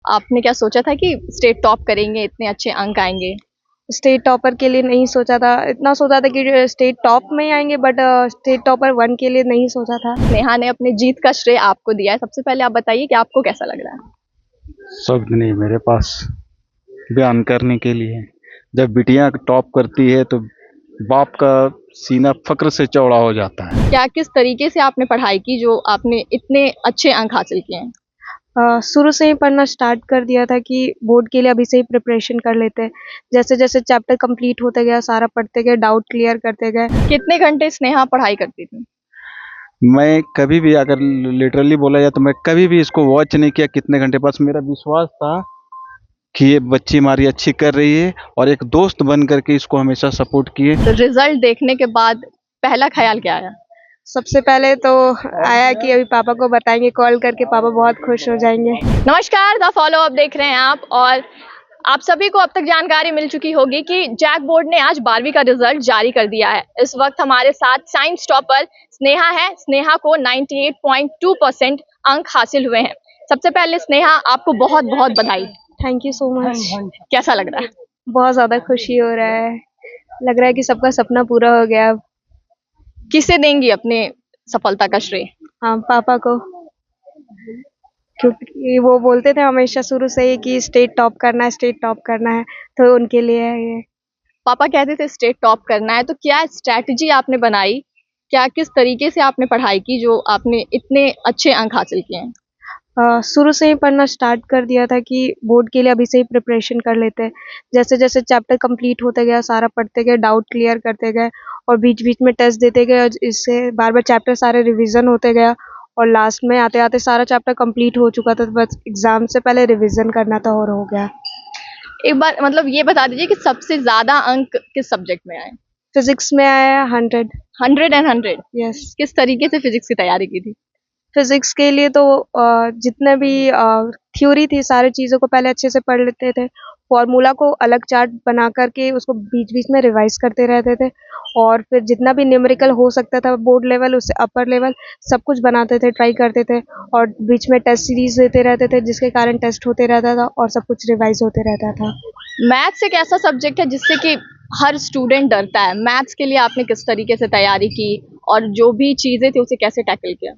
आपने क्या सोचा था कि स्टेट टॉप करेंगे, इतने अच्छे अंक आएंगे? स्टेट टॉपर के लिए नहीं सोचा था, इतना सोचा था कि स्टेट टॉप में ही आएंगे, बट स्टेट टॉपर 1 के लिए नहीं सोचा था। नेहा ने अपनी जीत का श्रेय आपको दिया है। सबसे पहले आप बताइए कि आपको कैसा लग रहा है? शब्द नहीं मेरे पास बयान करने के लिए। जब बिटिया टॉप करती है तो बाप का सीना फक्र से चौड़ा हो जाता है। क्या किस तरीके से आपने पढ़ाई की जो आपने इतने अच्छे अंक हासिल किए हैं? शुरू से ही पढ़ना स्टार्ट कर दिया था कि बोर्ड के लिए अभी से ही प्रिपरेशन कर लेते हैं। जैसे जैसे चैप्टर कंप्लीट होते गया, सारा पढ़ते गए, डाउट क्लियर करते गए। कितने घंटे स्नेहा पढ़ाई करती थी? मैं कभी भी, अगर लिटरली बोला जाए तो मैं कभी भी इसको वॉच नहीं किया कितने घंटे। बस मेरा विश्वास था कि ये बच्ची हमारी अच्छी कर रही है और एक दोस्त बन करके इसको हमेशा सपोर्ट किए। तो रिजल्ट देखने के बाद पहला ख्याल क्या आया? सबसे पहले तो आया कि अभी पापा को बताएंगे कॉल करके, पापा बहुत खुश हो जाएंगे। नमस्कार, द फॉलो अप देख रहे हैं आप। और आप सभी को अब तक जानकारी मिल चुकी होगी कि जैक बोर्ड ने आज 12वीं का रिजल्ट जारी कर दिया है। इस वक्त हमारे साथ साइंस टॉपर स्नेहा है। स्नेहा को 98.2% अंक हासिल हुए हैं। सबसे पहले स्नेहा, आपको बहुत बहुत बधाई। Thank you so much. कैसा लग रहा है? बहुत ज़्यादा खुशी हो रहा है, लग रहा है कि सबका सपना पूरा हो गया अब। किसे देंगी अपने सफलता का श्रेय? हाँ, पापा को, क्योंकि वो बोलते थे हमेशा शुरू से ही कि स्टेट टॉप करना है, स्टेट टॉप करना है, तो उनके लिए है ये। पापा कहते थे स्टेट टॉप करना है, तो क्या स्ट्रैटेजी आपने बनाई? क्या किस तरीके से आपने पढ़ाई की जो आपने इतने अच्छे अंक हासिल किए हैं? शुरू से ही पढ़ना स्टार्ट कर दिया था कि बोर्ड के लिए अभी से ही प्रिपरेशन कर लेते हैं। जैसे जैसे चैप्टर कंप्लीट होते गया, सारा पढ़ते गए, डाउट क्लियर करते गए और बीच बीच में टेस्ट देते गए, और इससे बार बार चैप्टर सारे रिवीजन होते गया और लास्ट में आते आते सारा चैप्टर कंप्लीट हो चुका था, तो बस एग्जाम से पहले रिवीजन करना था और हो गया। एक बार मतलब ये बता दीजिए कि सबसे ज्यादा अंक किस सब्जेक्ट में आए? फिजिक्स में आया 100। 100 एंड 100? यस। किस तरीके से फिजिक्स की तैयारी की थी? फिजिक्स के लिए तो जितने भी थ्योरी थी, सारी चीज़ों को पहले अच्छे से पढ़ लेते थे। फॉर्मूला को अलग चार्ट बना करके उसको बीच बीच में रिवाइज करते रहते थे, और फिर जितना भी न्यूमेरिकल हो सकता था बोर्ड लेवल उससे अपर लेवल सब कुछ बनाते थे, ट्राई करते थे, और बीच में टेस्ट सीरीज देते रहते थे, जिसके कारण टेस्ट होते रहता था और सब कुछ रिवाइज होते रहता था। मैथ्स एक ऐसा सब्जेक्ट है जिससे कि हर स्टूडेंट डरता है। मैथ्स के लिए आपने किस तरीके से तैयारी की और जो भी चीजें थी उसे कैसे टैकल किया?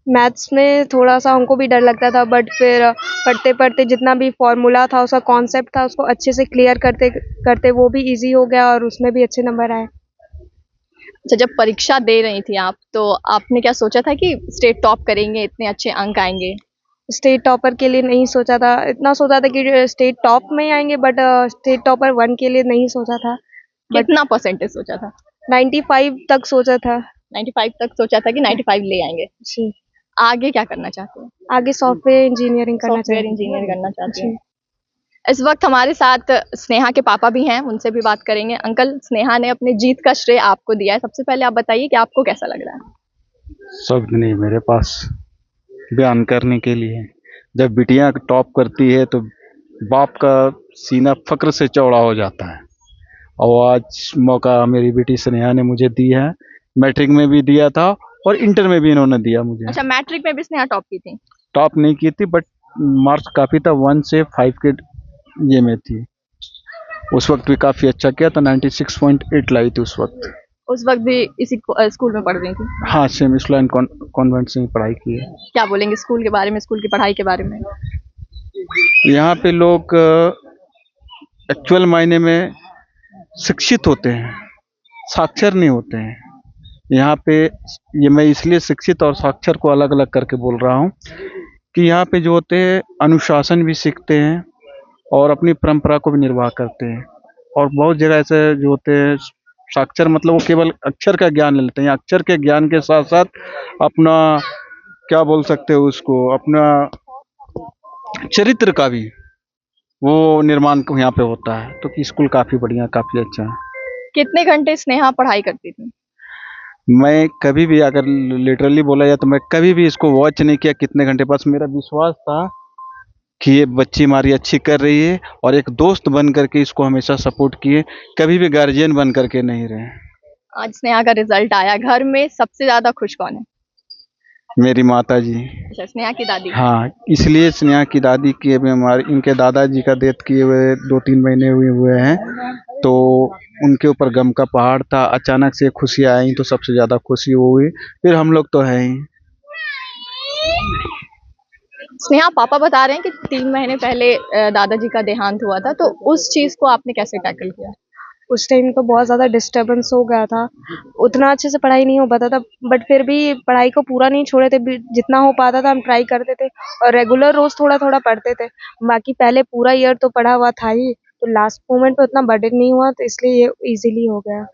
मैथ्स में थोड़ा-सा हमको भी डर लगता था, बट फिर पढ़ते-पढ़ते जितना भी फ़ॉर्मूला था, उसका कॉन्सेप्ट था, उसको अच्छे से क्लियर करते वो भी ईज़ी हो गया और उसमें भी अच्छे नंबर आए। अच्छा, जब परीक्षा दे रही थी आप, तो आपने क्या सोचा था कि स्टेट टॉप करेंगे, इतने अच्छे अंक आएंगे? स्टेट टॉपर के लिए नहीं सोचा था, इतना सोचा था कि स्टेट टॉप में ही आएंगे, बट स्टेट टॉपर 1 के लिए नहीं सोचा था। बट कितना परसेंटेज सोचा था? 95 तक सोचा था। 95 तक सोचा था कि 95 ले आएंगे। जी। आगे क्या करना चाहते हैं? आगे सॉफ्टवेयर इंजीनियरिंग करना सॉफ्टवेयर चाहिए। इंजीनियर करना चाहते हैं। जी। इस वक्त हमारे साथ स्नेहा के पापा भी हैं, उनसे भी बात करेंगे। अंकल, स्नेहा ने अपनी जीत का श्रेय आपको दिया है। सबसे पहले आप बताइए कि आपको कैसा लग रहा है? शब्द नहीं मेरे पास बयान करने के लिए। जब बिटिया टॉप करती है तो बाप का सीना फक्र से चौड़ा हो जाता है। और आज मौका मेरी बेटी स्नेहा ने मुझे दी है। मैट्रिक में भी दिया था और इंटर में भी इन्होंने दिया मुझे। अच्छा, मैट्रिक में भी स्नेहा टॉप की थी? टॉप नहीं की थी, बट मार्क्स काफ़ी था, 1 से 5 के ये में थी। उस वक्त भी काफ़ी अच्छा किया था, 96.8 लाई थी उस वक्त। उस वक्त भी इसी स्कूल में पढ़ रही थी? हाँ, सेम इस्लाम कॉन्वेंट से ही पढ़ाई की है। क्या बोलेंगे स्कूल के बारे में, स्कूल की पढ़ाई के बारे में? यहाँ पे लोग एक्चुअल मायने में शिक्षित होते हैं, साक्षर नहीं होते हैं। यहाँ पे ये मैं इसलिए शिक्षित और साक्षर को अलग अलग करके बोल रहा हूँ कि यहाँ पे जो होते हैं अनुशासन भी सीखते हैं और अपनी परंपरा को भी निर्वाह करते हैं। और बहुत जगह ऐसे जो होते हैं साक्षर, मतलब वो केवल अक्षर का ज्ञान ले लेते हैं। अक्षर के ज्ञान के साथ साथ अपना, क्या बोल सकते हो उसको, अपना चरित्र का भी वो निर्माण यहाँ पे होता है। तो स्कूल काफ़ी बढ़िया, काफ़ी अच्छा है। कितने घंटे स्नेहा पढ़ाई करती थी? मैं कभी भी, अगर लिटरली बोला जाए तो मैं कभी भी इसको वॉच नहीं किया कितने घंटे। बस मेरा विश्वास था कि ये बच्ची हमारी अच्छी कर रही है और एक दोस्त बन करके इसको हमेशा सपोर्ट किए, कभी भी गार्जियन बन करके नहीं रहे। आज स्नेहा का रिजल्ट आया, घर में सबसे ज्यादा खुश कौन है? मेरी माता जी। अच्छा, स्नेहा की दादी। हाँ, इसलिए स्नेहा की दादी की अभी हमारे इनके दादाजी का डेथ किए हुए 2-3 महीने हुए हैं, तो उनके ऊपर गम का पहाड़ था। अचानक से खुशियाँ आई तो सबसे ज़्यादा खुशी वो हुई, फिर हम लोग तो हैं ही। स्नेहा, पापा बता रहे हैं कि 3 महीने पहले दादाजी का देहांत हुआ था, तो उस चीज को आपने कैसे टैकल किया? उस टाइम तो बहुत ज़्यादा डिस्टर्बेंस हो गया था, उतना अच्छे से पढ़ाई नहीं हो पाता था, बट फिर भी पढ़ाई को पूरा नहीं छोड़े थे, जितना हो पाता था हम ट्राई करते थे और रेगुलर रोज़ थोड़ा-थोड़ा पढ़ते थे। बाकी पहले पूरा ईयर तो पढ़ा हुआ था ही, तो लास्ट मोमेंट पे उतना बर्डन नहीं हुआ, तो इसलिए ये ईज़िली हो गया।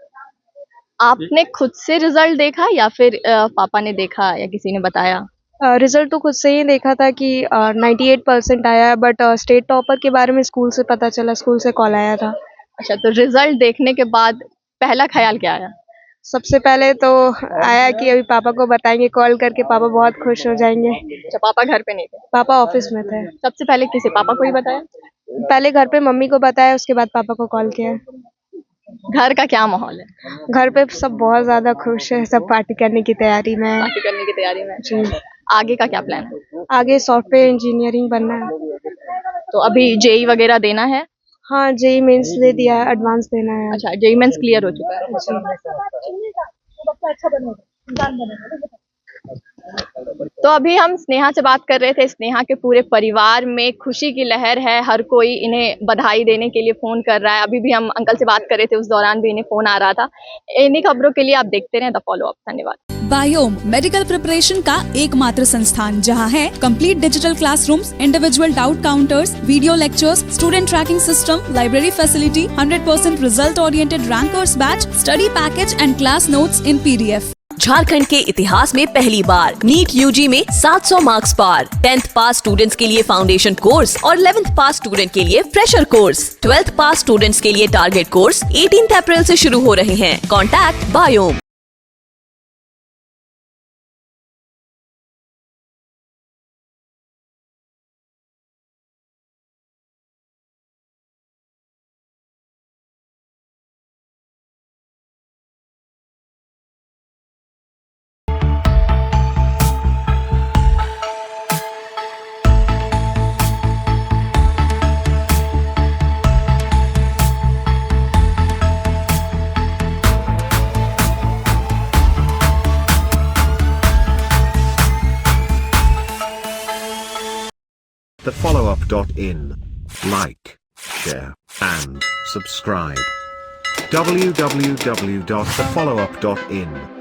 आपने खुद से रिजल्ट देखा या फिर पापा ने देखा या किसी ने बताया? रिज़ल्ट तो खुद से ही देखा था कि 98% आया है, बट स्टेट टॉपर के बारे में स्कूल से पता चला, स्कूल से कॉल आया था। अच्छा, तो रिजल्ट देखने के बाद पहला ख्याल क्या आया? सबसे पहले तो आया कि अभी पापा को बताएंगे कॉल करके, पापा बहुत खुश हो जाएंगे। अच्छा, पापा घर पे नहीं थे? पापा ऑफिस में थे। सबसे पहले किसे, पापा को ही बताया? पहले घर पे मम्मी को बताया, उसके बाद पापा को कॉल किया। घर का क्या माहौल है? घर पे सब बहुत ज़्यादा खुश है, सब पार्टी करने की तैयारी में है। पार्टी करने की तैयारी में? जी। आगे का क्या प्लान है? आगे सॉफ्टवेयर इंजीनियरिंग बनना है। तो अभी जेई वगैरह देना है? हाँ, जेई मेंस दे दिया है, एडवांस देना है। अच्छा, जेई मेंस क्लियर हो चुका है? तो अभी हम स्नेहा से बात कर रहे थे। स्नेहा के पूरे परिवार में खुशी की लहर है, हर कोई इन्हें बधाई देने के लिए फोन कर रहा है। अभी भी हम अंकल से बात कर रहे थे, उस दौरान भी इन्हें फोन आ रहा था। इन्हीं खबरों के लिए आप देखते रहें द फॉलो अप। धन्यवाद। बायोम मेडिकल प्रिपरेशन का एकमात्र संस्थान जहां है complete digital classrooms, individual doubt counters, video lectures, student tracking system, library facility, 100% result oriented rankers batch, study package and class notes in PDF। Jharkhand के इतिहास में पहली बार नीट UG में 700 मार्क्स पार। 10th पास स्टूडेंट्स के लिए फाउंडेशन कोर्स और 11th पास student के लिए फ्रेशर कोर्स। 12th पास स्टूडेंट्स के लिए टारगेट कोर्स 18 अप्रैल से शुरू हो रहे हैं। Contact biome. thefollowup.in. Like, share, and subscribe. www.thefollowup.in